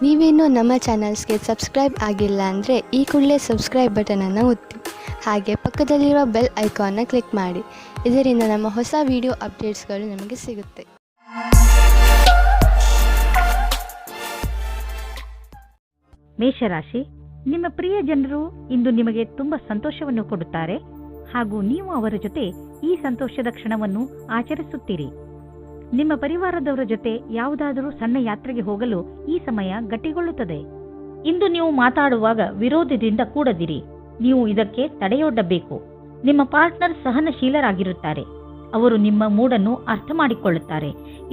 ನೀವೇನೂ ನಮ್ಮ ಚಾನಲ್ಸ್ಗೆ ಸಬ್ಸ್ಕ್ರೈಬ್ ಆಗಿಲ್ಲ ಅಂದರೆ ಈ ಕೂಡಲೇ ಸಬ್ಸ್ಕ್ರೈಬ್ ಬಟನನ್ನು ಒತ್ತಿ ಹಾಗೆ ಪಕ್ಕದಲ್ಲಿರುವ ಬೆಲ್ ಐಕಾನ್ನ ಕ್ಲಿಕ್ ಮಾಡಿ. ಇದರಿಂದ ನಮ್ಮ ಹೊಸ ವಿಡಿಯೋ ಅಪ್ಡೇಟ್ಸ್ಗಳು ನಮಗೆ ಸಿಗುತ್ತೆ. ಮೇಷರಾಶಿ, ನಿಮ್ಮ ಪ್ರಿಯ ಜನರು ಇಂದು ನಿಮಗೆ ತುಂಬಾ ಸಂತೋಷವನ್ನು ಕೊಡುತ್ತಾರೆ ಹಾಗೂ ನೀವು ಅವರ ಜೊತೆ ಈ ಸಂತೋಷದ ಕ್ಷಣವನ್ನು ಆಚರಿಸುತ್ತೀರಿ. ನಿಮ್ಮ ಪರಿವಾರದವರ ಜೊತೆ ಯಾವುದಾದರೂ ಸಣ್ಣ ಯಾತ್ರೆಗೆ ಹೋಗಲು ಈ ಸಮಯ ಗಟ್ಟಿಗೊಳ್ಳುತ್ತದೆ. ಇಂದು ನೀವು ಮಾತಾಡುವಾಗ ವಿರೋಧದಿಂದ ಕೂಡದಿರಿ, ನೀವು ಇದಕ್ಕೆ ತಡೆಯೊಡ್ಡಬೇಕು. ನಿಮ್ಮ ಪಾರ್ಟ್ನರ್ ಸಹನಶೀಲರಾಗಿರುತ್ತಾರೆ, ಅವರು ನಿಮ್ಮ ಮೂಡನ್ನು ಅರ್ಥ ಮಾಡಿಕೊಳ್ಳುತ್ತಾರೆ.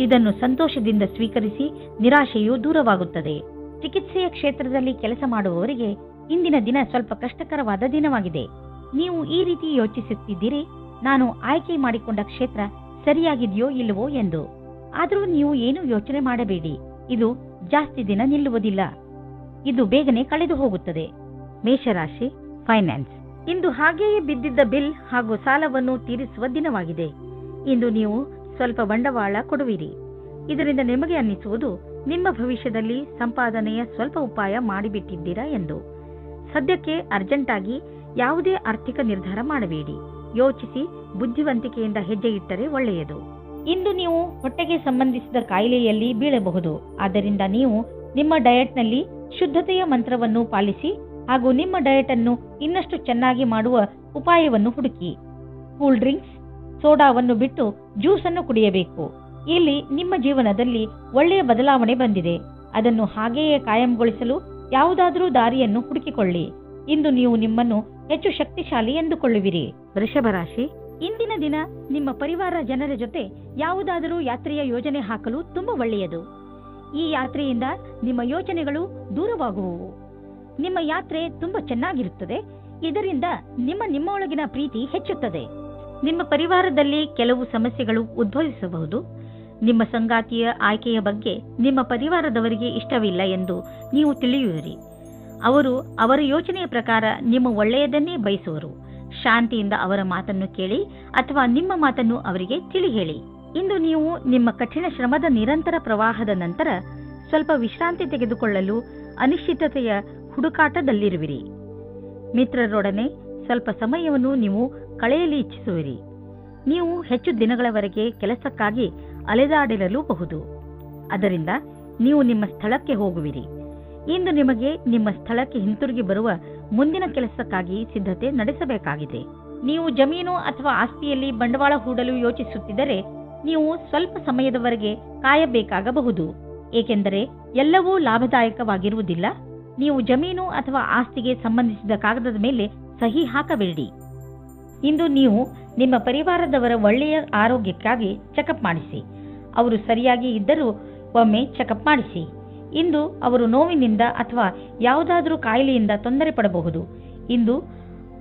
ಇದನ್ನು ಸಂತೋಷದಿಂದ ಸ್ವೀಕರಿಸಿ, ನಿರಾಶೆಯು ದೂರವಾಗುತ್ತದೆ. ಚಿಕಿತ್ಸೆಯ ಕ್ಷೇತ್ರದಲ್ಲಿ ಕೆಲಸ ಮಾಡುವವರಿಗೆ ಇಂದಿನ ದಿನ ಸ್ವಲ್ಪ ಕಷ್ಟಕರವಾದ ದಿನವಾಗಿದೆ. ನೀವು ಈ ರೀತಿ ಯೋಚಿಸುತ್ತಿದ್ದೀರಿ, ನಾನು ಆಯ್ಕೆ ಮಾಡಿಕೊಂಡ ಕ್ಷೇತ್ರ ಸರಿಯಾಗಿದೆಯೋ ಇಲ್ಲವೋ ಎಂದು. ಆದರೂ ನೀವು ಏನು ಯೋಚನೆ ಮಾಡಬೇಡಿ, ಇದು ಜಾಸ್ತಿ ದಿನ ನಿಲ್ಲುವುದಿಲ್ಲ, ಇದು ಬೇಗನೆ ಕಳೆದು ಹೋಗುತ್ತದೆ. ಮೇಷರಾಶಿ, ಫೈನಾನ್ಸ್. ಇಂದು ಹಾಗೆಯೇ ಬಿದ್ದಿದ್ದ ಬಿಲ್ ಹಾಗೂ ಸಾಲವನ್ನು ತೀರಿಸುವ ದಿನವಾಗಿದೆ. ಇಂದು ನೀವು ಸ್ವಲ್ಪ ಬಂಡವಾಳ ಕೊಡುವಿರಿ. ಇದರಿಂದ ನಿಮಗೆ ಅನ್ನಿಸುವುದು ನಿಮ್ಮ ಭವಿಷ್ಯದಲ್ಲಿ ಸಂಪಾದನೆಯ ಸ್ವಲ್ಪ ಉಪಾಯ ಮಾಡಿಬಿಟ್ಟಿದ್ದೀರಾ ಎಂದು. ಸದ್ಯಕ್ಕೆ ಅರ್ಜೆಂಟಾಗಿ ಯಾವುದೇ ಆರ್ಥಿಕ ನಿರ್ಧಾರ ಮಾಡಬೇಡಿ, ಯೋಚಿಸಿ ಬುದ್ಧಿವಂತಿಕೆಯಿಂದ ಹೆಜ್ಜೆ ಇಟ್ಟರೆ ಒಳ್ಳೆಯದು. ಇಂದು ನೀವು ಹೊಟ್ಟೆಗೆ ಸಂಬಂಧಿಸಿದ ಕಾಯಿಲೆಯಲ್ಲಿ ಬೀಳಬಹುದು. ಆದ್ದರಿಂದ ನೀವು ನಿಮ್ಮ ಡಯಟ್ನಲ್ಲಿ ಶುದ್ಧತೆಯ ಮಂತ್ರವನ್ನು ಪಾಲಿಸಿ ಹಾಗೂ ನಿಮ್ಮ ಡಯಟ್ ಅನ್ನು ಇನ್ನಷ್ಟು ಚೆನ್ನಾಗಿ ಮಾಡುವ ಉಪಾಯವನ್ನು ಹುಡುಕಿ. ಕೂಲ್ ಡ್ರಿಂಕ್ಸ್, ಸೋಡಾವನ್ನು ಬಿಟ್ಟು ಜ್ಯೂಸ್ ಅನ್ನು ಕುಡಿಯಬೇಕು. ಇಲ್ಲಿ ನಿಮ್ಮ ಜೀವನದಲ್ಲಿ ಒಳ್ಳೆಯ ಬದಲಾವಣೆ ಬಂದಿದೆ, ಅದನ್ನು ಹಾಗೆಯೇ ಕಾಯಂಗೊಳಿಸಲು ಯಾವುದಾದರೂ ದಾರಿಯನ್ನು ಹುಡುಕಿಕೊಳ್ಳಿ. ಇಂದು ನೀವು ನಿಮ್ಮನ್ನು ಹೆಚ್ಚು ಶಕ್ತಿಶಾಲಿ ಎಂದುಕೊಳ್ಳುವಿರಿ. ವೃಷಭ ರಾಶಿ, ಇಂದಿನ ದಿನ ನಿಮ್ಮ ಪರಿವಾರ ಜನರ ಜೊತೆ ಯಾವುದಾದರೂ ಯಾತ್ರೆಯ ಯೋಜನೆ ಹಾಕಲು ತುಂಬಾ ಒಳ್ಳೆಯದು. ಈ ಯಾತ್ರೆಯಿಂದ ನಿಮ್ಮ ಯೋಚನೆಗಳು ದೂರವಾಗುವವು. ನಿಮ್ಮ ಯಾತ್ರೆ ತುಂಬಾ ಚೆನ್ನಾಗಿರುತ್ತದೆ. ಇದರಿಂದ ನಿಮ್ಮೊಳಗಿನ ಪ್ರೀತಿ ಹೆಚ್ಚುತ್ತದೆ. ನಿಮ್ಮ ಪರಿವಾರದಲ್ಲಿ ಕೆಲವು ಸಮಸ್ಯೆಗಳು ಉದ್ಭವಿಸಬಹುದು. ನಿಮ್ಮ ಸಂಗಾತಿಯ ಆಯ್ಕೆಯ ಬಗ್ಗೆ ನಿಮ್ಮ ಪರಿವಾರದವರಿಗೆ ಇಷ್ಟವಿಲ್ಲ ಎಂದು ನೀವು ತಿಳಿಯುವಿರಿ. ಅವರು ಅವರ ಯೋಚನೆಯ ಪ್ರಕಾರ ನಿಮ್ಮ ಒಳ್ಳೆಯದನ್ನೇ ಬಯಸುವರು. ಶಾಂತಿಯಿಂದ ಅವರ ಮಾತನ್ನು ಕೇಳಿ ಅಥವಾ ನಿಮ್ಮ ಮಾತನ್ನು ಅವರಿಗೆ ತಿಳಿ ಹೇಳಿ. ಇಂದು ನೀವು ನಿಮ್ಮ ಕಠಿಣ ಶ್ರಮದ ನಿರಂತರ ಪ್ರವಾಹದ ನಂತರ ಸ್ವಲ್ಪ ವಿಶ್ರಾಂತಿ ತೆಗೆದುಕೊಳ್ಳಲು ಅನಿಶ್ಚಿತತೆಯ ಹುಡುಕಾಟದಲ್ಲಿರುವಿರಿ. ಮಿತ್ರರೊಡನೆ ಸ್ವಲ್ಪ ಸಮಯವನ್ನು ನೀವು ಕಳೆಯಲು ಇಚ್ಛಿಸುವಿರಿ. ನೀವು ಹೆಚ್ಚು ದಿನಗಳವರೆಗೆ ಕೆಲಸಕ್ಕಾಗಿ ಅಲೆದಾಡಿರಲೂಬಹುದು. ಅದರಿಂದ ನೀವು ನಿಮ್ಮ ಸ್ಥಳಕ್ಕೆ ಹೋಗುವಿರಿ. ಇಂದು ನಿಮಗೆ ನಿಮ್ಮ ಸ್ಥಳಕ್ಕೆ ಹಿಂತಿರುಗಿ ಬರುವ ಮುಂದಿನ ಕೆಲಸಕ್ಕಾಗಿ ಸಿದ್ಧತೆ ನಡೆಸಬೇಕಾಗಿದೆ. ನೀವು ಜಮೀನು ಅಥವಾ ಆಸ್ತಿಯಲ್ಲಿ ಬಂಡವಾಳ ಹೂಡಲು ಯೋಚಿಸುತ್ತಿದ್ದರೆ ನೀವು ಸ್ವಲ್ಪ ಸಮಯದವರೆಗೆ ಕಾಯಬೇಕಾಗಬಹುದು, ಏಕೆಂದರೆ ಎಲ್ಲವೂ ಲಾಭದಾಯಕವಾಗಿರುವುದಿಲ್ಲ. ನೀವು ಜಮೀನು ಅಥವಾ ಆಸ್ತಿಗೆ ಸಂಬಂಧಿಸಿದ ಕಾಗದದ ಮೇಲೆ ಸಹಿ ಹಾಕಬೇಡಿ. ಇಂದು ನೀವು ನಿಮ್ಮ ಪರಿವಾರದವರ ಒಳ್ಳೆಯ ಆರೋಗ್ಯಕ್ಕಾಗಿ ಚೆಕಪ್ ಮಾಡಿಸಿ. ಅವರು ಸರಿಯಾಗಿ ಇದ್ದರೂ ಒಮ್ಮೆ ಚೆಕಪ್ ಮಾಡಿಸಿ. ಇಂದು ಅವರು ನೋವಿನಿಂದ ಅಥವಾ ಯಾವುದಾದರೂ ಕಾಯಿಲೆಯಿಂದ ತೊಂದರೆ ಪಡಬಹುದು. ಇಂದು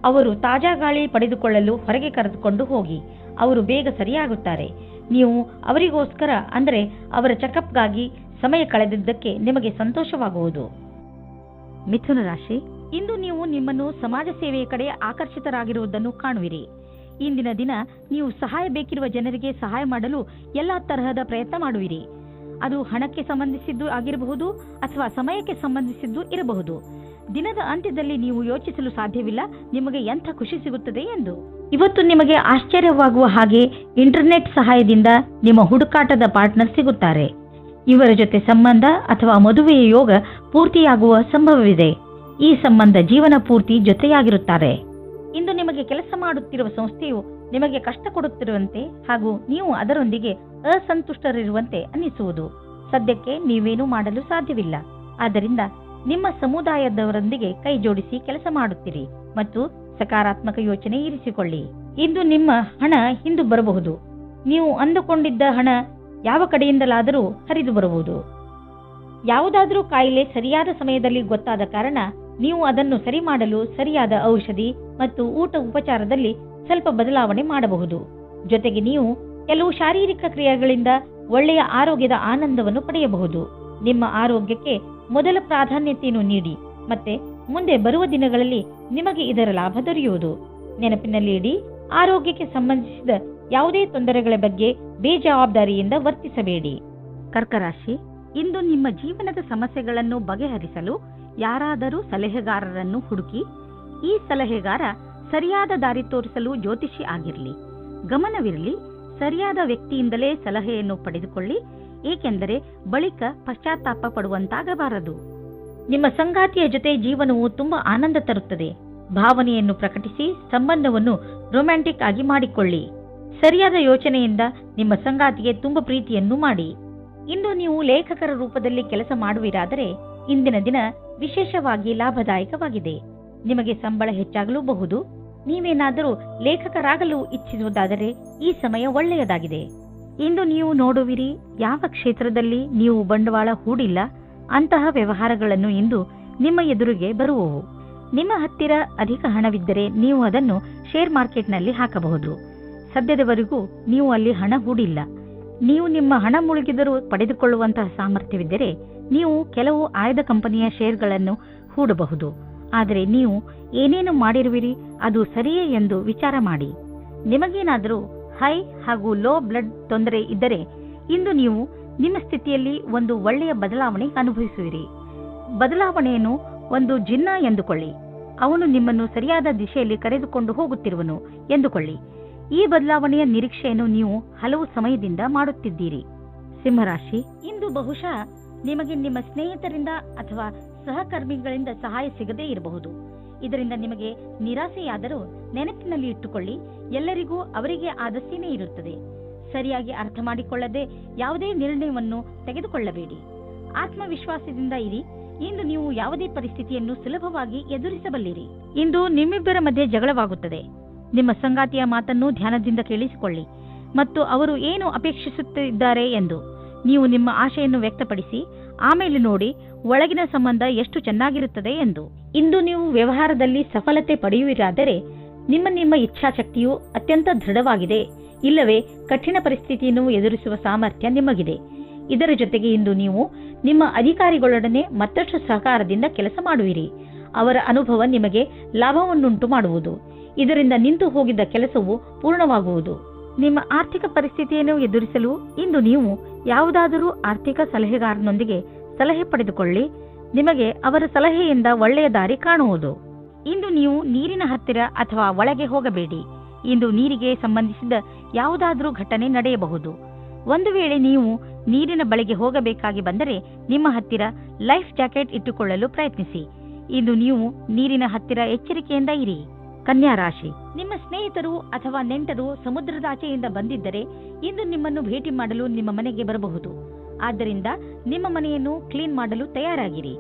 ಅವರು ತಾಜಾ ಗಾಳಿ ಪಡೆದುಕೊಳ್ಳಲು ಹೊರಗೆ ಕರೆದುಕೊಂಡು ಹೋಗಿ, ಅವರು ಬೇಗ ಸರಿಯಾಗುತ್ತಾರೆ. ನೀವು ಅವರಿಗೋಸ್ಕರ ಅಂದರೆ ಅವರ ಚೆಕಪ್ಗಾಗಿ ಸಮಯ ಕಳೆದಿದ್ದಕ್ಕೆ ನಿಮಗೆ ಸಂತೋಷವಾಗುವುದು. ಮಿಥುನ ರಾಶಿ, ಇಂದು ನೀವು ನಿಮ್ಮನ್ನು ಸಮಾಜ ಸೇವೆಯ ಕಡೆ ಆಕರ್ಷಿತರಾಗಿರುವುದನ್ನು ಕಾಣುವಿರಿ. ಇಂದಿನ ದಿನ ನೀವು ಸಹಾಯ ಬೇಕಿರುವ ಜನರಿಗೆ ಸಹಾಯ ಮಾಡಲು ಎಲ್ಲ ತರಹದ ಪ್ರಯತ್ನ ಮಾಡುವಿರಿ. ಅದು ಹಣಕ್ಕೆ ಸಂಬಂಧಿಸಿದ್ದು ಆಗಿರಬಹುದು ಅಥವಾ ಸಮಯಕ್ಕೆ ಸಂಬಂಧಿಸಿದ್ದು ಇರಬಹುದು. ದಿನದ ಅಂತ್ಯದಲ್ಲಿ ನೀವು ಯೋಚಿಸಲು ಸಾಧ್ಯವಿಲ್ಲ ನಿಮಗೆ ಎಂಥ ಖುಷಿ ಸಿಗುತ್ತದೆ ಎಂದು. ಇವತ್ತು ನಿಮಗೆ ಆಶ್ಚರ್ಯವಾಗುವ ಹಾಗೆ ಇಂಟರ್ನೆಟ್ ಸಹಾಯದಿಂದ ನಿಮ್ಮ ಹುಡುಕಾಟದ ಪಾರ್ಟ್ನರ್ ಸಿಗುತ್ತಾರೆ. ಇವರ ಜೊತೆ ಸಂಬಂಧ ಅಥವಾ ಮದುವೆಯ ಯೋಗ ಪೂರ್ತಿಯಾಗುವ ಸಂಭವವಿದೆ. ಈ ಸಂಬಂಧ ಜೀವನ ಪೂರ್ತಿ ಜೊತೆಯಾಗಿರುತ್ತಾರೆ. ಇಂದು ನಿಮಗೆ ಕೆಲಸ ಮಾಡುತ್ತಿರುವ ಸಂಸ್ಥೆಯು ನಿಮಗೆ ಕಷ್ಟ ಕೊಡುತ್ತಿರುವಂತೆ ಹಾಗೂ ನೀವು ಅದರೊಂದಿಗೆ ಅಸಂತುಷ್ಟರಿರುವಂತೆ ಅನ್ನಿಸುವುದು. ಸದ್ಯಕ್ಕೆ ನೀವೇನೂ ಮಾಡಲು ಸಾಧ್ಯವಿಲ್ಲ. ಆದ್ದರಿಂದ ನಿಮ್ಮ ಸಮುದಾಯದವರೊಂದಿಗೆ ಕೈ ಜೋಡಿಸಿ ಕೆಲಸ ಮಾಡುತ್ತೀರಿ ಮತ್ತು ಸಕಾರಾತ್ಮಕ ಯೋಚನೆ ಇರಿಸಿಕೊಳ್ಳಿ. ಇಂದು ನಿಮ್ಮ ಹಣ ಹಿಂದು ಬರಬಹುದು. ನೀವು ಅಂದುಕೊಂಡಿದ್ದ ಹಣ ಯಾವ ಕಡೆಯಿಂದಲಾದರೂ ಹರಿದು ಬರಬಹುದು. ಯಾವುದಾದರೂ ಕಾಯಿಲೆ ಸರಿಯಾದ ಸಮಯದಲ್ಲಿ ಗೊತ್ತಾದ ಕಾರಣ ನೀವು ಅದನ್ನು ಸರಿ ಮಾಡಲು ಸರಿಯಾದ ಔಷಧಿ ಮತ್ತು ಊಟ ಉಪಚಾರದಲ್ಲಿ ಸ್ವಲ್ಪ ಬದಲಾವಣೆ ಮಾಡಬಹುದು. ಜೊತೆಗೆ ನೀವು ಕೆಲವು ಶಾರೀರಿಕ ಕ್ರಿಯೆಗಳಿಂದ ಒಳ್ಳೆಯ ಆರೋಗ್ಯದ ಆನಂದವನ್ನು ಪಡೆಯಬಹುದು. ನಿಮ್ಮ ಆರೋಗ್ಯಕ್ಕೆ ಮೊದಲ ಪ್ರಾಧಾನ್ಯತೆಯನ್ನು ನೀಡಿ ಮತ್ತೆ ಮುಂದೆ ಬರುವ ದಿನಗಳಲ್ಲಿ ನಿಮಗೆ ಇದರ ಲಾಭ ದೊರೆಯುವುದು. ನೆನಪಿನಲ್ಲಿ ಇಡಿ, ಆರೋಗ್ಯಕ್ಕೆ ಸಂಬಂಧಿಸಿದ ಯಾವುದೇ ತೊಂದರೆಗಳ ಬಗ್ಗೆ ಬೇಜವಾಬ್ದಾರಿಯಿಂದ ವರ್ತಿಸಬೇಡಿ. ಕರ್ಕ ರಾಶಿ, ಇಂದು ನಿಮ್ಮ ಜೀವನದ ಸಮಸ್ಯೆಗಳನ್ನು ಬಗೆಹರಿಸಲು ಯಾರಾದರೂ ಸಲಹೆಗಾರರನ್ನು ಹುಡುಕಿ. ಈ ಸಲಹೆಗಾರ ಸರಿಯಾದ ದಾರಿ ತೋರಿಸಲು ಜ್ಯೋತಿಷಿ ಆಗಿರಲಿ. ಗಮನವಿರಲಿ, ಸರಿಯಾದ ವ್ಯಕ್ತಿಯಿಂದಲೇ ಸಲಹೆಯನ್ನು ಪಡೆದುಕೊಳ್ಳಿ, ಏಕೆಂದರೆ ಬಳಿಕ ಪಶ್ಚಾತ್ತಾಪ ಪಡುವಂತಾಗಬಾರದು. ನಿಮ್ಮ ಸಂಗಾತಿಯ ಜೊತೆ ಜೀವನವು ತುಂಬಾ ಆನಂದ ತರುತ್ತದೆ. ಭಾವನೆಯನ್ನು ಪ್ರಕಟಿಸಿ ಸಂಬಂಧವನ್ನು ರೊಮ್ಯಾಂಟಿಕ್ ಆಗಿ ಮಾಡಿಕೊಳ್ಳಿ. ಸರಿಯಾದ ಯೋಚನೆಯಿಂದ ನಿಮ್ಮ ಸಂಗಾತಿಗೆ ತುಂಬಾ ಪ್ರೀತಿಯನ್ನು ಮಾಡಿ. ಇಂದು ನೀವು ಲೇಖಕರ ರೂಪದಲ್ಲಿ ಕೆಲಸ ಮಾಡುವಿರಾದರೆ ಇಂದಿನ ದಿನ ವಿಶೇಷವಾಗಿ ಲಾಭದಾಯಕವಾಗಿದೆ. ನಿಮಗೆ ಸಂಬಳ ಹೆಚ್ಚಾಗಲೂಬಹುದು. ನೀವೇನಾದರೂ ಲೇಖಕರಾಗಲು ಇಚ್ಛಿಸುವುದಾದರೆ ಈ ಸಮಯ ಒಳ್ಳೆಯದಾಗಿದೆ. ಇಂದು ನೀವು ನೋಡುವಿರಿ, ಯಾವ ಕ್ಷೇತ್ರದಲ್ಲಿ ನೀವು ಬಂಡವಾಳ ಹೂಡಿಲ್ಲ ಅಂತಹ ವ್ಯವಹಾರಗಳನ್ನು ಇಂದು ನಿಮ್ಮ ಎದುರಿಗೆ ಬರುವವು. ನಿಮ್ಮ ಹತ್ತಿರ ಅಧಿಕ ಹಣವಿದ್ದರೆ ನೀವು ಅದನ್ನು ಶೇರ್ ಮಾರ್ಕೆಟ್ನಲ್ಲಿ ಹಾಕಬಹುದು. ಸದ್ಯದವರೆಗೂ ನೀವು ಅಲ್ಲಿ ಹಣ ಹೂಡಿಲ್ಲ. ನೀವು ನಿಮ್ಮ ಹಣ ಮುಳುಗಿದರೂ ಪಡೆದುಕೊಳ್ಳುವಂತಹ ಸಾಮರ್ಥ್ಯವಿದ್ದರೆ ನೀವು ಕೆಲವು ಆಯ್ದ ಕಂಪನಿಯ ಶೇರ್ಗಳನ್ನು ಹೂಡಬಹುದು. ಆದರೆ ನೀವು ಏನೇನು ಮಾಡಿರುವಿರಿ ಅದು ಸರಿಯೇ ಎಂದು ವಿಚಾರ ಮಾಡಿ. ನಿಮಗೇನಾದರೂ ಹೈ ಹಾಗೂ ಲೋ ಬ್ಲಡ್ ತೊಂದರೆ ಇದ್ದರೆ ಇಂದು ನೀವು ನಿಮ್ಮ ಸ್ಥಿತಿಯಲ್ಲಿ ಒಂದು ಒಳ್ಳೆಯ ಬದಲಾವಣೆ ಅನುಭವಿಸುವಿರಿ. ಬದಲಾವಣೆಯನ್ನು ಒಂದು ಜಿನ್ನ ಎಂದುಕೊಳ್ಳಿ. ಅವನು ನಿಮ್ಮನ್ನು ಸರಿಯಾದ ದಿಶೆಯಲ್ಲಿ ಕರೆದುಕೊಂಡು ಹೋಗುತ್ತಿರುವನು ಎಂದುಕೊಳ್ಳಿ. ಈ ಬದಲಾವಣೆಯ ನಿರೀಕ್ಷೆಯನ್ನು ನೀವು ಹಲವು ಸಮಯದಿಂದ ಮಾಡುತ್ತಿದ್ದೀರಿ. ಸಿಂಹರಾಶಿ, ಇಂದು ಬಹುಶಃ ನಿಮಗೆ ನಿಮ್ಮ ಸ್ನೇಹಿತರಿಂದ ಅಥವಾ ಸಹಕರ್ಮಿಗಳಿಂದ ಸಹಾಯ ಸಿಗದೇ ಇರಬಹುದು. ಇದರಿಂದ ನಿಮಗೆ ನಿರಾಸೆಯಾದರೂ ನೆನಪಿನಲ್ಲಿ ಇಟ್ಟುಕೊಳ್ಳಿ, ಎಲ್ಲರಿಗೂ ಅವರಿಗೆ ಆದ ಸೀಮೆ ಇರುತ್ತದೆ. ಸರಿಯಾಗಿ ಅರ್ಥ ಮಾಡಿಕೊಳ್ಳದೆ ಯಾವುದೇ ನಿರ್ಣಯವನ್ನು ತೆಗೆದುಕೊಳ್ಳಬೇಡಿ. ಆತ್ಮವಿಶ್ವಾಸದಿಂದ ಇರಿ. ಇಂದು ನೀವು ಯಾವುದೇ ಪರಿಸ್ಥಿತಿಯನ್ನು ಸುಲಭವಾಗಿ ಎದುರಿಸಬಲ್ಲಿರಿ. ಇಂದು ನಿಮ್ಮಿಬ್ಬರ ಮಧ್ಯೆ ಜಗಳವಾಗುತ್ತದೆ. ನಿಮ್ಮ ಸಂಗಾತಿಯ ಮಾತನ್ನು ಧ್ಯಾನದಿಂದ ಕೇಳಿಸಿಕೊಳ್ಳಿ ಮತ್ತು ಅವರು ಏನು ಅಪೇಕ್ಷಿಸುತ್ತಿದ್ದಾರೆ ಎಂದು ನೀವು ನಿಮ್ಮ ಆಶೆಯನ್ನು ವ್ಯಕ್ತಪಡಿಸಿ ಆಮೇಲೆ ನೋಡಿ ಒಳಗಿನ ಸಂಬಂಧ ಎಷ್ಟು ಚೆನ್ನಾಗಿರುತ್ತದೆ ಎಂದು. ಇಂದು ನೀವು ವ್ಯವಹಾರದಲ್ಲಿ ಸಫಲತೆ ಪಡೆಯುವಿರಾದರೆ ನಿಮ್ಮ ಇಚ್ಛಾಶಕ್ತಿಯು ಅತ್ಯಂತ ದೃಢವಾಗಿದೆ. ಇಲ್ಲವೇ ಕಠಿಣ ಪರಿಸ್ಥಿತಿಯನ್ನು ಎದುರಿಸುವ ಸಾಮರ್ಥ್ಯ ನಿಮಗಿದೆ. ಇದರ ಜೊತೆಗೆ ಇಂದು ನೀವು ನಿಮ್ಮ ಅಧಿಕಾರಿಗಳೊಡನೆ ಮತ್ತಷ್ಟು ಸಹಕಾರದಿಂದ ಕೆಲಸ ಮಾಡುವಿರಿ. ಅವರ ಅನುಭವ ನಿಮಗೆ ಲಾಭವನ್ನುಂಟು ಮಾಡುವುದು. ಇದರಿಂದ ನಿಂತು ಹೋಗಿದ್ದ ಕೆಲಸವು ಪೂರ್ಣವಾಗುವುದು. ನಿಮ್ಮ ಆರ್ಥಿಕ ಪರಿಸ್ಥಿತಿಯನ್ನು ಎದುರಿಸಲು ಇಂದು ನೀವು ಯಾವುದಾದರೂ ಆರ್ಥಿಕ ಸಲಹೆಗಾರನೊಂದಿಗೆ ಸಲಹೆ ಪಡೆದುಕೊಳ್ಳಿ. ನಿಮಗೆ ಅವರ ಸಲಹೆಯಿಂದ ಒಳ್ಳೆಯ ದಾರಿ ಕಾಣುವುದು. ಇಂದು ನೀವು ನೀರಿನ ಹತ್ತಿರ ಅಥವಾ ಒಳಗೆ ಹೋಗಬೇಡಿ. ಇಂದು ನೀರಿಗೆ ಸಂಬಂಧಿಸಿದ ಯಾವುದಾದರೂ ಘಟನೆ ನಡೆಯಬಹುದು. ಒಂದು ವೇಳೆ ನೀವು ನೀರಿನ ಬಳಿಗೆ ಹೋಗಬೇಕಾಗಿ ಬಂದರೆ ನಿಮ್ಮ ಹತ್ತಿರ ಲೈಫ್ ಜಾಕೆಟ್ ಇಟ್ಟುಕೊಳ್ಳಲು ಪ್ರಯತ್ನಿಸಿ. ಇಂದು ನೀವು ನೀರಿನ ಹತ್ತಿರ ಎಚ್ಚರಿಕೆಯಿಂದ ಇರಿ. ಕನ್ಯಾ ರಾಶಿ, ನಿಮ್ಮ ಸ್ನೇಹಿತರು ಅಥವಾ ನೆಂಟರು ಸಮುದ್ರದಾಚೆಯಿಂದ ಬಂದಿದ್ದರೆ ಇಂದು ನಿಮ್ಮನ್ನು ಭೇಟಿ ಮಾಡಲು ನಿಮ್ಮ ಮನೆಗೆ ಬರಬಹುದು. ಆದ್ದರಿಂದ ನಿಮ್ಮ ಮನೆಯನ್ನು ಕ್ಲೀನ್ ಮಾಡಲು ತಯಾರಾಗಿರಿ.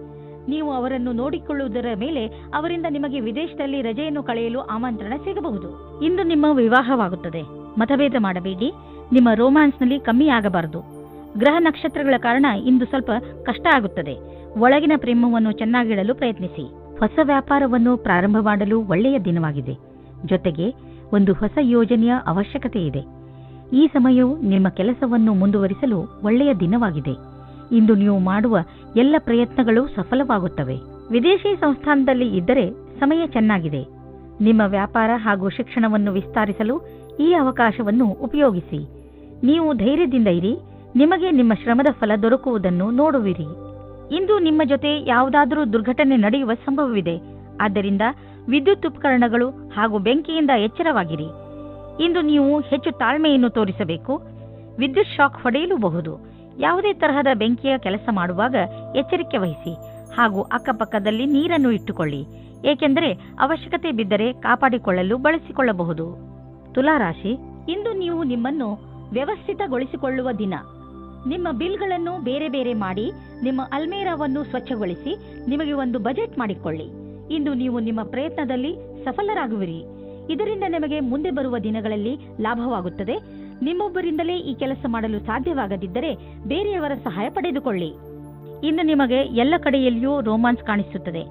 ನೀವು ಅವರನ್ನು ನೋಡಿಕೊಳ್ಳುವುದರ ಮೇಲೆ ಅವರಿಂದ ನಿಮಗೆ ವಿದೇಶದಲ್ಲಿ ರಜೆಯನ್ನು ಕಳೆಯಲು ಆಮಂತ್ರಣ ಸಿಗಬಹುದು. ಇಂದು ನಿಮ್ಮ ವಿವಾಹವಾಗುತ್ತದೆ. ಮತಭೇದ ಮಾಡಬೇಡಿ. ನಿಮ್ಮ ರೋಮ್ಯಾನ್ಸ್ನಲ್ಲಿ ಕಮ್ಮಿ ಆಗಬಾರದು. ಗ್ರಹ ನಕ್ಷತ್ರಗಳ ಕಾರಣ ಇಂದು ಸ್ವಲ್ಪ ಕಷ್ಟ ಆಗುತ್ತದೆ. ಒಳಗಿನ ಪ್ರೇಮವನ್ನು ಚೆನ್ನಾಗಿಡಲು ಪ್ರಯತ್ನಿಸಿ. ಹೊಸ ವ್ಯಾಪಾರವನ್ನು ಪ್ರಾರಂಭ ಮಾಡಲು ಒಳ್ಳೆಯ ದಿನವಾಗಿದೆ. ಜೊತೆಗೆ ಒಂದು ಹೊಸ ಯೋಜನೆಯ ಅವಶ್ಯಕತೆ ಇದೆ. ಈ ಸಮಯವು ನಿಮ್ಮ ಕೆಲಸವನ್ನು ಮುಂದುವರಿಸಲು ಒಳ್ಳೆಯ ದಿನವಾಗಿದೆ. ಇಂದು ನೀವು ಮಾಡುವ ಎಲ್ಲ ಪ್ರಯತ್ನಗಳು ಸಫಲವಾಗುತ್ತವೆ. ವಿದೇಶಿ ಸಂಸ್ಥಾನದಲ್ಲಿ ಇದ್ದರೆ ಸಮಯ ಚೆನ್ನಾಗಿದೆ. ನಿಮ್ಮ ವ್ಯಾಪಾರ ಹಾಗೂ ಶಿಕ್ಷಣವನ್ನು ವಿಸ್ತರಿಸಲು ಈ ಅವಕಾಶವನ್ನು ಉಪಯೋಗಿಸಿ. ನೀವು ಧೈರ್ಯದಿಂದ ಇರಿ. ನಿಮಗೆ ನಿಮ್ಮ ಶ್ರಮದ ಫಲ ದೊರಕುವುದನ್ನು ನೋಡುವಿರಿ. ಇಂದು ನಿಮ್ಮ ಜೊತೆ ಯಾವುದಾದರೂ ದುರ್ಘಟನೆ ನಡೆಯುವ ಸಂಭವವಿದೆ. ಆದ್ದರಿಂದ ವಿದ್ಯುತ್ ಉಪಕರಣಗಳು ಹಾಗೂ ಬೆಂಕಿಯಿಂದ ಎಚ್ಚರವಾಗಿರಿ. ಇಂದು ನೀವು ಹೆಚ್ಚು ತಾಳ್ಮೆಯನ್ನು ತೋರಿಸಬೇಕು. ವಿದ್ಯುತ್ ಶಾಕ್ ಹೊಡೆಯಲೂಬಹುದು. ಯಾವುದೇ ತರಹದ ಬೆಂಕಿಯ ಕೆಲಸ ಮಾಡುವಾಗ ಎಚ್ಚರಿಕೆ ವಹಿಸಿ ಹಾಗೂ ಅಕ್ಕಪಕ್ಕದಲ್ಲಿ ನೀರನ್ನು ಇಟ್ಟುಕೊಳ್ಳಿ. ಏಕೆಂದರೆ ಅವಶ್ಯಕತೆ ಬಿದ್ದರೆ ಕಾಪಾಡಿಕೊಳ್ಳಲು ಬಳಸಿಕೊಳ್ಳಬಹುದು. ತುಲಾರಾಶಿ, ಇಂದು ನೀವು ನಿಮ್ಮನ್ನು ವ್ಯವಸ್ಥಿತಗೊಳಿಸಿಕೊಳ್ಳುವ ದಿನ. ನಿಮ್ಮ ಬಿಲ್ಗಳನ್ನು ಬೇರೆ ಬೇರೆ ಮಾಡಿ ನಿಮ್ಮ ಅಲ್ಮೇರಾವನ್ನು ಸ್ವಚ್ಛಗೊಳಿಸಿ ನಿಮಗೆ ಒಂದು ಬಜೆಟ್ ಮಾಡಿಕೊಳ್ಳಿ. ಇಂದು ನೀವು ನಿಮ್ಮ ಪ್ರಯತ್ನದಲ್ಲಿ ಸಫಲರಾಗುವಿರಿ. ಇದರಿಂದ ನಿಮಗೆ ಮುಂದೆ ಬರುವ ದಿನಗಳಲ್ಲಿ ಲಾಭವಾಗುತ್ತದೆ. ನಿಮ್ಮೊಬ್ಬರಿಂದಲೇ ಈ ಕೆಲಸ ಮಾಡಲು ಸಾಧ್ಯವಾಗದಿದ್ದರೆ ಬೇರೆಯವರ ಸಹಾಯ ಪಡೆದುಕೊಳ್ಳಿ. ಇನ್ನು ನಿಮಗೆ ಎಲ್ಲ ಕಡೆಯಲ್ಲಿಯೂ ರೋಮಾನ್ಸ್ ಕಾಣಿಸುತ್ತದೆ.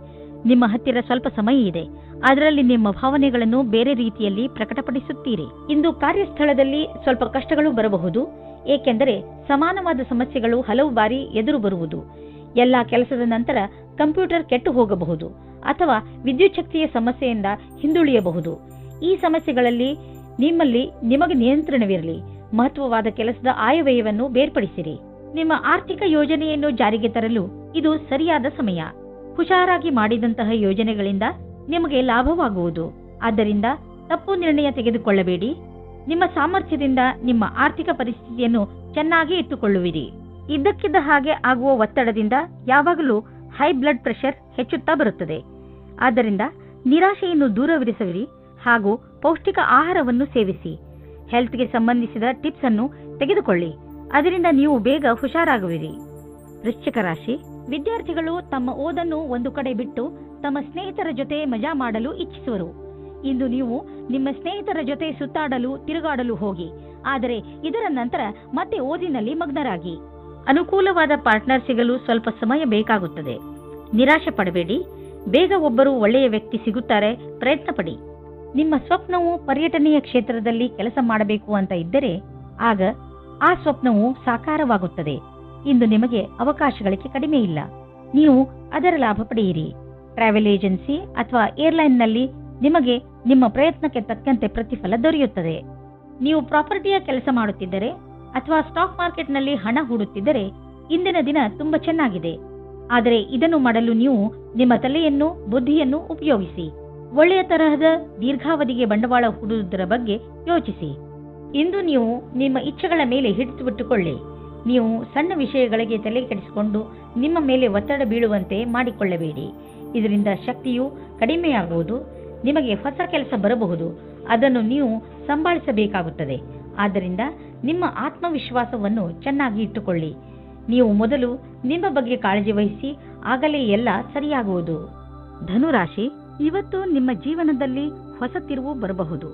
ನಿಮ್ಮ ಹತ್ತಿರ ಸ್ವಲ್ಪ ಸಮಯ ಇದೆ. ಅದರಲ್ಲಿ ನಿಮ್ಮ ಭಾವನೆಗಳನ್ನು ಬೇರೆ ರೀತಿಯಲ್ಲಿ ಪ್ರಕಟಪಡಿಸುತ್ತೀರಿ. ಇಂದು ಕಾರ್ಯಸ್ಥಳದಲ್ಲಿ ಸ್ವಲ್ಪ ಕಷ್ಟಗಳು ಬರಬಹುದು. ಏಕೆಂದರೆ ಸಮಾನವಾದ ಸಮಸ್ಯೆಗಳು ಹಲವು ಬಾರಿ ಎದುರು ಬರುವುದು. ಎಲ್ಲ ಕೆಲಸದ ನಂತರ ಕಂಪ್ಯೂಟರ್ ಕೆಟ್ಟು ಹೋಗಬಹುದು ಅಥವಾ ವಿದ್ಯುತ್ ಶಕ್ತಿಯ ಸಮಸ್ಯೆಯಿಂದ ಹಿಂದುಳಿಯಬಹುದು. ಈ ಸಮಸ್ಯೆಗಳಲ್ಲಿ ನಿಮಗೆ ನಿಯಂತ್ರಣವಿರಲಿ. ಮಹತ್ವವಾದ ಕೆಲಸದ ಆಯವ್ಯಯವನ್ನು ಬೇರ್ಪಡಿಸಿರಿ. ನಿಮ್ಮ ಆರ್ಥಿಕ ಯೋಜನೆಯನ್ನು ಜಾರಿಗೆ ತರಲು ಇದು ಸರಿಯಾದ ಸಮಯ. ಹುಷಾರಾಗಿ ಮಾಡಿದಂತಹ ಯೋಜನೆಗಳಿಂದ ನಿಮಗೆ ಲಾಭವಾಗುವುದು. ಆದ್ದರಿಂದ ತಪ್ಪು ನಿರ್ಣಯ ತೆಗೆದುಕೊಳ್ಳಬೇಡಿ. ನಿಮ್ಮ ಸಾಮರ್ಥ್ಯದಿಂದ ನಿಮ್ಮ ಆರ್ಥಿಕ ಪರಿಸ್ಥಿತಿಯನ್ನು ಚೆನ್ನಾಗಿ ಇಟ್ಟುಕೊಳ್ಳುವಿರಿ. ಇದ್ದಕ್ಕಿದ್ದ ಹಾಗೆ ಆಗುವ ಒತ್ತಡದಿಂದ ಯಾವಾಗಲೂ ಹೈ ಬ್ಲಡ್ ಪ್ರೆಷರ್ ಹೆಚ್ಚುತ್ತಾ ಬರುತ್ತದೆ. ಆದ್ದರಿಂದ ನಿರಾಶೆಯನ್ನು ದೂರವಿರಿಸುವಿರಿ ಹಾಗೂ ಪೌಷ್ಟಿಕ ಆಹಾರವನ್ನು ಸೇವಿಸಿ. ಹೆಲ್ತ್ಗೆ ಸಂಬಂಧಿಸಿದ ಟಿಪ್ಸ್ ಅನ್ನು ತೆಗೆದುಕೊಳ್ಳಿ. ಅದರಿಂದ ನೀವು ಬೇಗ ಹುಷಾರಾಗುವಿರಿ. ವೃಶ್ಚಿಕ ರಾಶಿ. ವಿದ್ಯಾರ್ಥಿಗಳು ತಮ್ಮ ಓದನ್ನು ಒಂದು ಕಡೆ ಬಿಟ್ಟು ತಮ್ಮ ಸ್ನೇಹಿತರ ಜೊತೆ ಮಜಾ ಮಾಡಲು ಇಚ್ಛಿಸುವರು. ಇಂದು ನೀವು ನಿಮ್ಮ ಸ್ನೇಹಿತರ ಜೊತೆ ಸುತ್ತಾಡಲು ತಿರುಗಾಡಲು ಹೋಗಿ. ಆದರೆ ಇದರ ನಂತರ ಮತ್ತೆ ಓದಿನಲ್ಲಿ ಮಗ್ನರಾಗಿ. ಅನುಕೂಲವಾದ ಪಾರ್ಟ್ನರ್ ಸಿಗಲು ಸ್ವಲ್ಪ ಸಮಯ ಬೇಕಾಗುತ್ತದೆ. ನಿರಾಶೆ ಪಡಬೇಡಿ. ಬೇಗ ಒಬ್ಬರು ಒಳ್ಳೆಯ ವ್ಯಕ್ತಿ ಸಿಗುತ್ತಾರೆ. ಪ್ರಯತ್ನ ಪಡಿ. ನಿಮ್ಮ ಸ್ವಪ್ನವು ಪರ್ಯಟನೆಯ ಕ್ಷೇತ್ರದಲ್ಲಿ ಕೆಲಸ ಮಾಡಬೇಕು ಅಂತ ಇದ್ದರೆ ಆಗ ಆ ಸ್ವಪ್ನವು ಸಾಕಾರವಾಗುತ್ತದೆ. ಇಂದು ನಿಮಗೆ ಅವಕಾಶಗಳಿಗೆ ಕಡಿಮೆ ಇಲ್ಲ. ನೀವು ಅದರ ಲಾಭ ಪಡೆಯಿರಿ. ಟ್ರಾವೆಲ್ ಏಜೆನ್ಸಿ ಅಥವಾ ಏರ್ಲೈನ್ನಲ್ಲಿ ನಿಮಗೆ ನಿಮ್ಮ ಪ್ರಯತ್ನಕ್ಕೆ ತಕ್ಕಂತೆ ಪ್ರತಿಫಲ ದೊರೆಯುತ್ತದೆ. ನೀವು ಪ್ರಾಪರ್ಟಿಯ ಕೆಲಸ ಮಾಡುತ್ತಿದ್ದರೆ ಅಥವಾ ಸ್ಟಾಕ್ ಮಾರ್ಕೆಟ್ನಲ್ಲಿ ಹಣ ಹೂಡುತ್ತಿದ್ದರೆ ಇಂದಿನ ದಿನ ತುಂಬಾ ಚೆನ್ನಾಗಿದೆ. ಆದರೆ ಇದನ್ನು ಮಾಡಲು ನೀವು ನಿಮ್ಮ ತಲೆಯನ್ನು ಬುದ್ಧಿಯನ್ನು ಉಪಯೋಗಿಸಿ. ಒಳ್ಳೆಯ ತರಹದ ದೀರ್ಘಾವಧಿಗೆ ಬಂಡವಾಳ ಹೂಡುವುದರ ಬಗ್ಗೆ ಯೋಚಿಸಿ. ಇಂದು ನೀವು ನಿಮ್ಮ ಇಚ್ಛೆಗಳ ಮೇಲೆ ಹಿಡಿದುಬಿಟ್ಟುಕೊಳ್ಳಿ. ನೀವು ಸಣ್ಣ ವಿಷಯಗಳಿಗೆ ತಲೆ ಕೆಡಿಸಿಕೊಂಡು ನಿಮ್ಮ ಮೇಲೆ ಒತ್ತಡ ಬೀಳುವಂತೆ ಮಾಡಿಕೊಳ್ಳಬೇಡಿ. ಇದರಿಂದ ಶಕ್ತಿಯು ಕಡಿಮೆಯಾಗುವುದು. ನಿಮಗೆ ಹೊಸ ಕೆಲಸ ಬರಬಹುದು. ಅದನ್ನು ನೀವು ಸಂಭಾಳಿಸಬೇಕಾಗುತ್ತದೆ. ಆದ್ದರಿಂದ ನಿಮ್ಮ ಆತ್ಮವಿಶ್ವಾಸವನ್ನು ಚೆನ್ನಾಗಿ ಇಟ್ಟುಕೊಳ್ಳಿ. ನೀವು ಮೊದಲು ನಿಮ್ಮ ಬಗ್ಗೆ ಕಾಳಜಿ ವಹಿಸಿ. ಆಗಲೇ ಎಲ್ಲ ಸರಿಯಾಗುವುದು. ಧನುರಾಶಿ. ಇವತ್ತು ನಿಮ್ಮ ಜೀವನದಲ್ಲಿ ಹೊಸ ತಿರುವು ಬರಬಹುದು.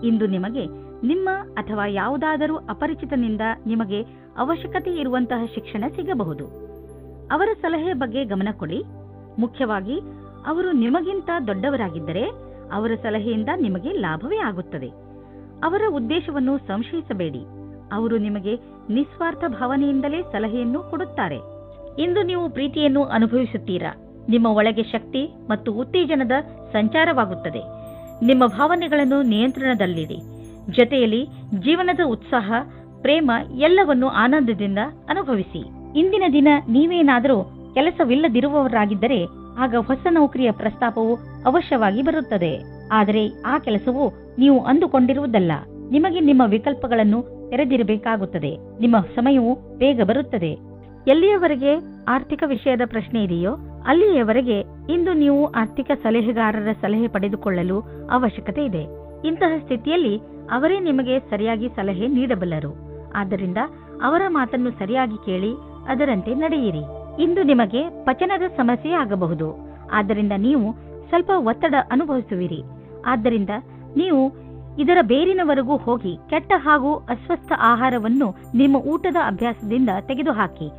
ಇಂದು ನಿಮಗೆ ನಿಮ್ಮ ಅಥವಾ ಯಾವುದಾದರೂ ಅಪರಿಚಿತನಿಂದ ನಿಮಗೆ ಅವಶ್ಯಕತೆ ಇರುವಂತಹ ಶಿಕ್ಷಣ ಸಿಗಬಹುದು. ಅವರ ಸಲಹೆ ಬಗ್ಗೆ ಗಮನ ಕೊಡಿ. ಮುಖ್ಯವಾಗಿ ಅವರು ನಿಮಗಿಂತ ದೊಡ್ಡವರಾಗಿದ್ದರೆ ಅವರ ಸಲಹೆಯಿಂದ ನಿಮಗೆ ಲಾಭವೇ ಆಗುತ್ತದೆ. ಅವರ ಉದ್ದೇಶವನ್ನು ಸಂಶಯಿಸಬೇಡಿ. ಅವರು ನಿಮಗೆ ನಿಸ್ವಾರ್ಥ ಭಾವನೆಯಿಂದಲೇ ಸಲಹೆಯನ್ನು ಕೊಡುತ್ತಾರೆ. ಇಂದು ನೀವು ಪ್ರೀತಿಯನ್ನು ಅನುಭವಿಸುತ್ತೀರಾ. ನಿಮ್ಮ ಒಳಗೆ ಶಕ್ತಿ ಮತ್ತು ಉತ್ತೇಜನದ ಸಂಚಾರವಾಗುತ್ತದೆ. ನಿಮ್ಮ ಭಾವನೆಗಳನ್ನು ನಿಯಂತ್ರಣದಲ್ಲಿಡಿ. ಜೊತೆಯಲ್ಲಿ ಜೀವನದ ಉತ್ಸಾಹ, ಪ್ರೇಮ ಎಲ್ಲವನ್ನು ಆನಂದದಿಂದ ಅನುಭವಿಸಿ. ಇಂದಿನ ದಿನ ನೀವೇನಾದರೂ ಕೆಲಸವಿಲ್ಲದಿರುವವರಾಗಿದ್ದರೆ ಆಗ ಹೊಸ ನೌಕರಿಯ ಪ್ರಸ್ತಾಪವು ಅವಶ್ಯವಾಗಿ ಬರುತ್ತದೆ. ಆದರೆ ಆ ಕೆಲಸವು ನೀವು ಅಂದುಕೊಂಡಿರುವುದಲ್ಲ. ನಿಮಗೆ ನಿಮ್ಮ ವಿಕಲ್ಪಗಳನ್ನು ತೆರೆದಿರಬೇಕಾಗುತ್ತದೆ. ನಿಮ್ಮ ಸಮಯವು ಬೇಗ ಬರುತ್ತದೆ. ಎಲ್ಲಿಯವರೆಗೆ ಆರ್ಥಿಕ ವಿಷಯದ ಪ್ರಶ್ನೆ ಇದೆಯೋ ಅಲ್ಲಿಯವರೆಗೆ ಇಂದು ನೀವು ಆರ್ಥಿಕ ಸಲಹೆಗಾರರ ಸಲಹೆ ಪಡೆದುಕೊಳ್ಳಲು ಅವಶ್ಯಕತೆ ಇದೆ. ಇಂತಹ ಸ್ಥಿತಿಯಲ್ಲಿ ಅವರೇ ನಿಮಗೆ ಸರಿಯಾಗಿ ಸಲಹೆ ನೀಡಬಲ್ಲರು. ಆದ್ದರಿಂದ ಅವರ ಮಾತನ್ನು ಸರಿಯಾಗಿ ಕೇಳಿ ಅದರಂತೆ ನಡೆಯಿರಿ. ಇಂದು ನಿಮಗೆ ಪಚನದ ಸಮಸ್ಯೆ ಆಗಬಹುದು. ಆದ್ದರಿಂದ ನೀವು ಸ್ವಲ್ಪ ಒತ್ತಡ ಅನುಭವಿಸುವಿರಿ. ಆದ್ದರಿಂದ ನೀವು ಇದರ ಬೇರಿನವರೆಗೂ ಹೋಗಿ ಕೆಟ್ಟ ಹಾಗೂ ಅಸ್ವಸ್ಥ ಆಹಾರವನ್ನು ನಿಮ್ಮ ಊಟದ ಅಭ್ಯಾಸದಿಂದ ತೆಗೆದುಹಾಕಿ.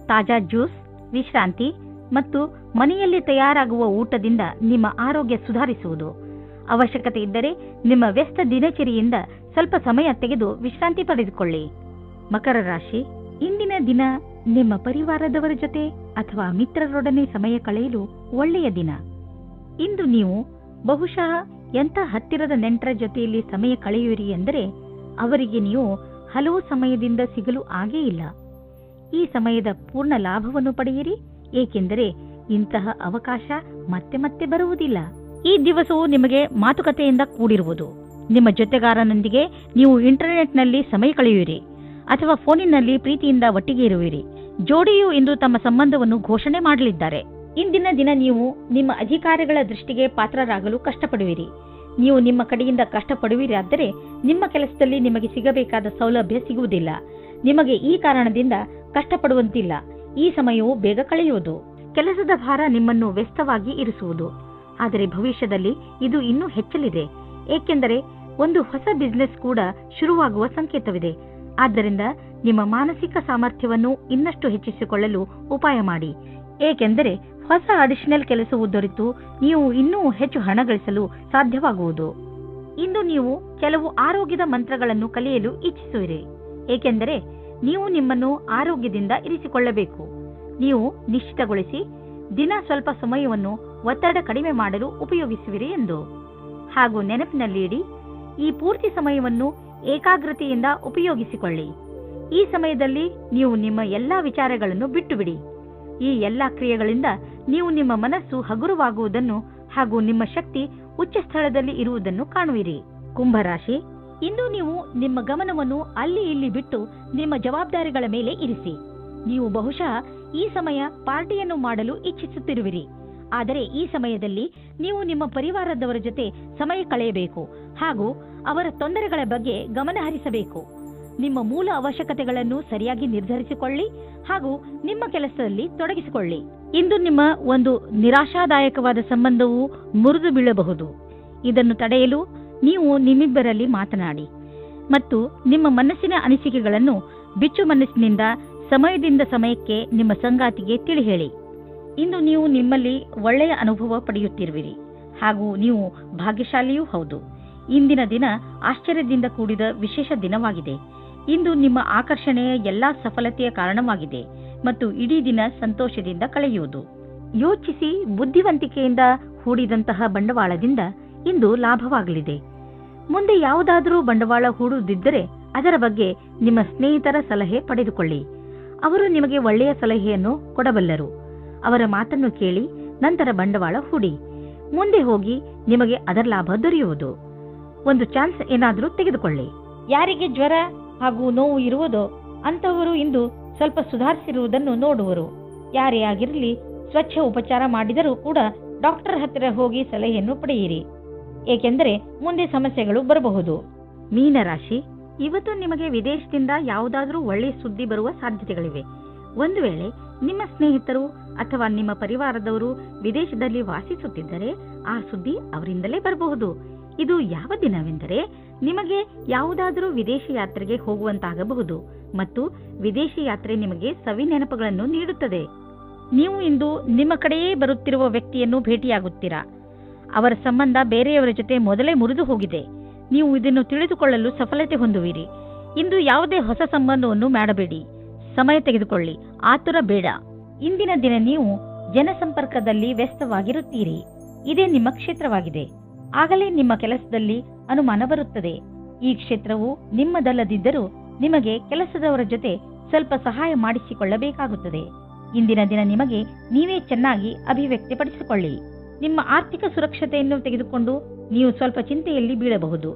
ತಾಜಾ ಜ್ಯೂಸ್, ವಿಶ್ರಾಂತಿ ಮತ್ತು ಮನೆಯಲ್ಲಿ ತಯಾರಾಗುವ ಊಟದಿಂದ ನಿಮ್ಮ ಆರೋಗ್ಯ ಸುಧಾರಿಸುವುದು. ಅವಶ್ಯಕತೆ ಇದ್ದರೆ ನಿಮ್ಮ ವ್ಯಸ್ತ ದಿನಚರಿಯಿಂದ ಸ್ವಲ್ಪ ಸಮಯ ತೆಗೆದು ವಿಶ್ರಾಂತಿ ಪಡೆದುಕೊಳ್ಳಿ. ಮಕರ ರಾಶಿ. ಇಂದಿನ ದಿನ ನಿಮ್ಮ ಪರಿವಾರದವರ ಜೊತೆ ಅಥವಾ ಮಿತ್ರರೊಡನೆ ಸಮಯ ಕಳೆಯಲು ಒಳ್ಳೆಯ ದಿನ. ಇಂದು ನೀವು ಬಹುಶಃ ಎಂಥ ಹತ್ತಿರದ ನೆಂಟರ ಜೊತೆಯಲ್ಲಿ ಸಮಯ ಕಳೆಯುವಿರಿ ಎಂದರೆ ಅವರಿಗೆ ನೀವು ಹಲವು ಸಮಯದಿಂದ ಸಿಗಲು ಆಗೇ ಇಲ್ಲ. ಈ ಸಮಯದ ಪೂರ್ಣ ಲಾಭವನ್ನು ಪಡೆಯಿರಿ. ಏಕೆಂದರೆ ಇಂತಹ ಅವಕಾಶ ಮತ್ತೆ ಮತ್ತೆ ಬರುವುದಿಲ್ಲ. ಈ ದಿವಸವು ನಿಮಗೆ ಮಾತುಕತೆಯಿಂದ ಕೂಡಿರುವುದು. ನಿಮ್ಮ ಜೊತೆಗಾರನೊಂದಿಗೆ ನೀವು ಇಂಟರ್ನೆಟ್ನಲ್ಲಿ ಸಮಯ ಕಳೆಯುವಿರಿ ಅಥವಾ ಫೋನಿನಲ್ಲಿ ಪ್ರೀತಿಯಿಂದ ಒಟ್ಟಿಗೆ ಇರುವಿರಿ. ಜೋಡಿಯು ಇಂದು ತಮ್ಮ ಸಂಬಂಧವನ್ನು ಘೋಷಣೆ ಮಾಡಲಿದ್ದಾರೆ. ಇಂದಿನ ದಿನ ನೀವು ನಿಮ್ಮ ಅಧಿಕಾರಿಗಳ ದೃಷ್ಟಿಗೆ ಪಾತ್ರರಾಗಲು ಕಷ್ಟಪಡುವಿರಿ. ನೀವು ನಿಮ್ಮ ಕಡೆಯಿಂದ ಕಷ್ಟಪಡುವಿರಾದರೆ ನಿಮ್ಮ ಕೆಲಸದಲ್ಲಿ ನಿಮಗೆ ಸಿಗಬೇಕಾದ ಸೌಲಭ್ಯ ಸಿಗುವುದಿಲ್ಲ. ನಿಮಗೆ ಈ ಕಾರಣದಿಂದ ಕಷ್ಟಪಡುವಂತಿಲ್ಲ. ಈ ಸಮಯವು ಬೇಗ ಕಳೆಯುವುದು. ಕೆಲಸದ ಭಾರ ನಿಮ್ಮನ್ನು ವ್ಯಸ್ತವಾಗಿ ಇರಿಸುವುದು. ಆದರೆ ಭವಿಷ್ಯದಲ್ಲಿ ಇದು ಇನ್ನೂ ಹೆಚ್ಚಲಿದೆ. ಏಕೆಂದರೆ ಒಂದು ಹೊಸ ಬಿಸಿನೆಸ್ ಕೂಡ ಶುರುವಾಗುವ ಸಂಕೇತವಿದೆ. ಆದ್ದರಿಂದ ನಿಮ್ಮ ಮಾನಸಿಕ ಸಾಮರ್ಥ್ಯವನ್ನು ಇನ್ನಷ್ಟು ಹೆಚ್ಚಿಸಿಕೊಳ್ಳಲು ಉಪಾಯ ಮಾಡಿ. ಏಕೆಂದರೆ ಹೊಸ ಅಡಿಷನಲ್ ಕೆಲಸವು ದೊರೆತು ನೀವು ಇನ್ನೂ ಹೆಚ್ಚು ಹಣ ಗಳಿಸಲು ಸಾಧ್ಯವಾಗುವುದು. ಇಂದು ನೀವು ಕೆಲವು ಆರೋಗ್ಯದ ಮಂತ್ರಗಳನ್ನು ಕಲಿಯಲು ಇಚ್ಛಿಸುವಿರಿ. ಏಕೆಂದರೆ ನೀವು ನಿಮ್ಮನ್ನು ಆರೋಗ್ಯದಿಂದ ಇರಿಸಿಕೊಳ್ಳಬೇಕು. ನೀವು ನಿಶ್ಚಿತಗೊಳಿಸಿ ದಿನ ಸ್ವಲ್ಪ ಸಮಯವನ್ನು ಒತ್ತಡ ಕಡಿಮೆ ಮಾಡಲು ಉಪಯೋಗಿಸುವಿರಿ ಎಂದು. ಹಾಗೂ ನೆನಪಿನಲ್ಲಿ ಇಡಿ, ಈ ಪೂರ್ತಿ ಸಮಯವನ್ನು ಏಕಾಗ್ರತೆಯಿಂದ ಉಪಯೋಗಿಸಿಕೊಳ್ಳಿ. ಈ ಸಮಯದಲ್ಲಿ ನೀವು ನಿಮ್ಮ ಎಲ್ಲಾ ವಿಚಾರಗಳನ್ನು ಬಿಟ್ಟು ಬಿಡಿ. ಈ ಎಲ್ಲಾ ಕ್ರಿಯೆಗಳಿಂದ ನೀವು ನಿಮ್ಮ ಮನಸ್ಸು ಹಗುರವಾಗುವುದನ್ನು ಹಾಗೂ ನಿಮ್ಮ ಶಕ್ತಿ ಉಚ್ಚ ಸ್ಥಳದಲ್ಲಿ ಇರುವುದನ್ನು ಕಾಣುವಿರಿ. ಕುಂಭರಾಶಿ, ಇಂದು ನೀವು ನಿಮ್ಮ ಗಮನವನ್ನು ಅಲ್ಲಿ ಇಲ್ಲಿ ಬಿಟ್ಟು ನಿಮ್ಮ ಜವಾಬ್ದಾರಿಗಳ ಮೇಲೆ ಇರಿಸಿ. ನೀವು ಬಹುಶಃ ಈ ಸಮಯ ಪಾರ್ಟಿಯನ್ನು ಮಾಡಲು ಇಚ್ಛಿಸುತ್ತಿರುವಿರಿ. ಆದರೆ ಈ ಸಮಯದಲ್ಲಿ ನೀವು ನಿಮ್ಮ ಪರಿವಾರದವರ ಜೊತೆ ಸಮಯ ಕಳೆಯಬೇಕು ಹಾಗೂ ಅವರ ತೊಂದರೆಗಳ ಬಗ್ಗೆ ಗಮನ ಹರಿಸಬೇಕು. ನಿಮ್ಮ ಮೂಲ ಅವಶ್ಯಕತೆಗಳನ್ನು ಸರಿಯಾಗಿ ನಿರ್ಧರಿಸಿಕೊಳ್ಳಿ ಹಾಗೂ ನಿಮ್ಮ ಕೆಲಸದಲ್ಲಿ ತೊಡಗಿಸಿಕೊಳ್ಳಿ. ಇಂದು ನಿಮ್ಮ ಒಂದು ನಿರಾಶಾದಾಯಕವಾದ ಸಂಬಂಧವು ಮುರಿದು ಬೀಳಬಹುದು. ಇದನ್ನು ತಡೆಯಲು ನೀವು ನಿಮ್ಮಿಬ್ಬರಲ್ಲಿ ಮಾತನಾಡಿ ಮತ್ತು ನಿಮ್ಮ ಮನಸ್ಸಿನ ಅನಿಸಿಕೆಗಳನ್ನು ಬಿಚ್ಚು ಮನಸ್ಸಿನಿಂದ ಸಮಯದಿಂದ ಸಮಯಕ್ಕೆ ನಿಮ್ಮ ಸಂಗಾತಿಗೆ ತಿಳಿ ಹೇಳಿ. ಇಂದು ನೀವು ನಿಮ್ಮಲ್ಲಿ ಒಳ್ಳೆಯ ಅನುಭವ ಪಡೆಯುತ್ತಿರುವಿರಿ ಹಾಗೂ ನೀವು ಭಾಗ್ಯಶಾಲಿಯೂ ಹೌದು. ಇಂದಿನ ದಿನ ಆಶ್ಚರ್ಯದಿಂದ ಕೂಡಿದ ವಿಶೇಷ ದಿನವಾಗಿದೆ. ಇಂದು ನಿಮ್ಮ ಆಕರ್ಷಣೆಯ ಎಲ್ಲಾ ಸಫಲತೆಯ ಕಾರಣವಾಗಿದೆ ಮತ್ತು ಇಡೀ ದಿನ ಸಂತೋಷದಿಂದ ಕಳೆಯುವುದು. ಯೋಚಿಸಿ ಬುದ್ಧಿವಂತಿಕೆಯಿಂದ ಹೂಡಿದಂತಹ ಬಂಡವಾಳದಿಂದ ಇಂದು ಲಾಭವಾಗಲಿದೆ. ಮುಂದೆ ಯಾವುದಾದರೂ ಬಂಡವಾಳ ಹೂಡುವುದಿದ್ದರೆ ಅದರ ಬಗ್ಗೆ ನಿಮ್ಮ ಸ್ನೇಹಿತರ ಸಲಹೆ ಪಡೆದುಕೊಳ್ಳಿ. ಅವರು ನಿಮಗೆ ಒಳ್ಳೆಯ ಸಲಹೆಯನ್ನು ಕೊಡಬಲ್ಲರು. ಅವರ ಮಾತನ್ನು ಕೇಳಿ ನಂತರ ಬಂಡವಾಳ ಹೂಡಿ. ಮುಂದೆ ಹೋಗಿ ನಿಮಗೆ ಅದರ ಲಾಭ ದೊರೆಯುವುದು. ಒಂದು ಚಾನ್ಸ್ ಏನಾದರೂ ತೆಗೆದುಕೊಳ್ಳಿ. ಯಾರಿಗೆ ಜ್ವರ ಹಾಗೂ ನೋವು ಇರುವುದೋ ಅಂತಹವರು ಇಂದು ಸ್ವಲ್ಪ ಸುಧಾರಿಸಿರುವುದನ್ನು ನೋಡುವರು. ಯಾರೇ ಆಗಿರಲಿ, ಸ್ವಚ್ಛ ಉಪಚಾರ ಮಾಡಿದರೂ ಕೂಡ ಡಾಕ್ಟರ್ ಹತ್ತಿರ ಹೋಗಿ ಸಲಹೆಯನ್ನು ಪಡೆಯಿರಿ, ಏಕೆಂದರೆ ಮುಂದೆ ಸಮಸ್ಯೆಗಳು ಬರಬಹುದು. ಮೀನರಾಶಿ, ಇವತ್ತು ನಿಮಗೆ ವಿದೇಶದಿಂದ ಯಾವುದಾದರೂ ಒಳ್ಳೆಯ ಸುದ್ದಿ ಬರುವ ಸಾಧ್ಯತೆಗಳಿವೆ. ಒಂದು ವೇಳೆ ನಿಮ್ಮ ಸ್ನೇಹಿತರು ಅಥವಾ ನಿಮ್ಮ ಪರಿವಾರದವರು ವಿದೇಶದಲ್ಲಿ ವಾಸಿಸುತ್ತಿದ್ದರೆ ಆ ಸುದ್ದಿ ಅವರಿಂದಲೇ ಬರಬಹುದು. ಇದು ಯಾವ ದಿನವೆಂದರೆ ನಿಮಗೆ ಯಾವುದಾದರೂ ವಿದೇಶಿ ಯಾತ್ರೆಗೆ ಹೋಗುವಂತಾಗಬಹುದು ಮತ್ತು ವಿದೇಶಿ ಯಾತ್ರೆ ನಿಮಗೆ ಸವಿ ನೆನಪುಗಳನ್ನು ನೀಡುತ್ತದೆ. ನೀವು ಇಂದು ನಿಮ್ಮ ಕಡೆಯೇ ಬರುತ್ತಿರುವ ವ್ಯಕ್ತಿಯನ್ನು ಭೇಟಿಯಾಗುತ್ತೀರಾ. ಅವರ ಸಂಬಂಧ ಬೇರೆಯವರ ಜೊತೆ ಮೊದಲೇ ಮುರಿದು ಹೋಗಿದೆ. ನೀವು ಇದನ್ನು ತಿಳಿದುಕೊಳ್ಳಲು ಸಫಲತೆ ಹೊಂದುವಿರಿ. ಇಂದು ಯಾವುದೇ ಹೊಸ ಸಂಬಂಧವನ್ನು ಮಾಡಬೇಡಿ. ಸಮಯ ತೆಗೆದುಕೊಳ್ಳಿ, ಆತುರ ಬೇಡ. ಇಂದಿನ ದಿನ ನೀವು ಜನಸಂಪರ್ಕದಲ್ಲಿ ವ್ಯಸ್ತವಾಗಿರುತ್ತೀರಿ. ಇದೇ ನಿಮ್ಮ ಕ್ಷೇತ್ರವಾಗಿದೆ. ಆಗಲೇ ನಿಮ್ಮ ಕೆಲಸದಲ್ಲಿ ಅನುಮಾನ ಬರುತ್ತದೆ. ಈ ಕ್ಷೇತ್ರವು ನಿಮ್ಮದಲ್ಲದಿದ್ದರೂ ನಿಮಗೆ ಕೆಲಸದವರ ಜೊತೆ ಸ್ವಲ್ಪ ಸಹಾಯ ಮಾಡಿಸಿಕೊಳ್ಳಬೇಕಾಗುತ್ತದೆ. ಇಂದಿನ ದಿನ ನಿಮಗೆ ನೀವೇ ಚೆನ್ನಾಗಿ ಅಭಿವ್ಯಕ್ತಿಪಡಿಸಿಕೊಳ್ಳಿ. ನಿಮ್ಮ ಆರ್ಥಿಕ ಸುರಕ್ಷತೆಯನ್ನು ತೆಗೆದುಕೊಂಡು ನೀವು ಸ್ವಲ್ಪ ಚಿಂತೆಯಲ್ಲಿ ಬೀಳಬಹುದು.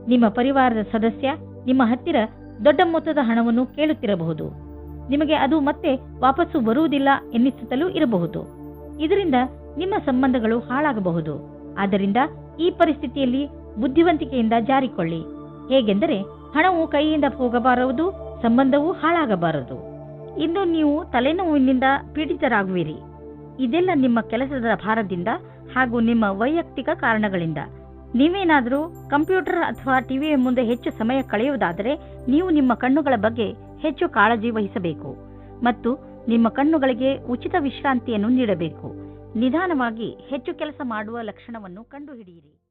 ನಿಮ್ಮ ಪರಿವಾರದ ಸದಸ್ಯ ನಿಮ್ಮ ಹತ್ತಿರ ದೊಡ್ಡ ಮೊತ್ತದ ಹಣವನ್ನು ಕೇಳುತ್ತಿರಬಹುದು. ನಿಮಗೆ ಅದು ಮತ್ತೆ ವಾಪಸ್ಸು ಬರುವುದಿಲ್ಲ ಎನ್ನಿಸುತ್ತಲೂ ಇರಬಹುದು. ಇದರಿಂದ ನಿಮ್ಮ ಸಂಬಂಧಗಳು ಹಾಳಾಗಬಹುದು. ಆದ್ದರಿಂದ ಈ ಪರಿಸ್ಥಿತಿಯಲ್ಲಿ ಬುದ್ಧಿವಂತಿಕೆಯಿಂದ ಜಾರಿಕೊಳ್ಳಿ. ಹೇಗೆಂದರೆ ಹಣವು ಕೈಯಿಂದ ಹೋಗಬಾರದು, ಸಂಬಂಧವೂ ಹಾಳಾಗಬಾರದು. ಇಂದು ನೀವು ತಲೆನೋವಿನಿಂದ ಪೀಡಿತರಾಗುವಿರಿ. ಇದೆಲ್ಲ ನಿಮ್ಮ ಕೆಲಸದ ಭಾರದಿಂದ ಹಾಗೂ ನಿಮ್ಮ ವೈಯಕ್ತಿಕ ಕಾರಣಗಳಿಂದ. ನೀವೇನಾದರೂ ಕಂಪ್ಯೂಟರ್ ಅಥವಾ ಟಿವಿಯ ಮುಂದೆ ಹೆಚ್ಚು ಸಮಯ ಕಳೆಯುವುದಾದರೆ ನೀವು ನಿಮ್ಮ ಕಣ್ಣುಗಳ ಬಗ್ಗೆ ಹೆಚ್ಚು ಕಾಳಜಿ ವಹಿಸಬೇಕು ಮತ್ತು ನಿಮ್ಮ ಕಣ್ಣುಗಳಿಗೆ ಉಚಿತ ವಿಶ್ರಾಂತಿಯನ್ನು ನೀಡಬೇಕು. ನಿಧಾನವಾಗಿ ಹೆಚ್ಚು ಕೆಲಸ ಮಾಡುವ ಲಕ್ಷಣವನ್ನು ಕಂಡುಹಿಡಿಯಿರಿ.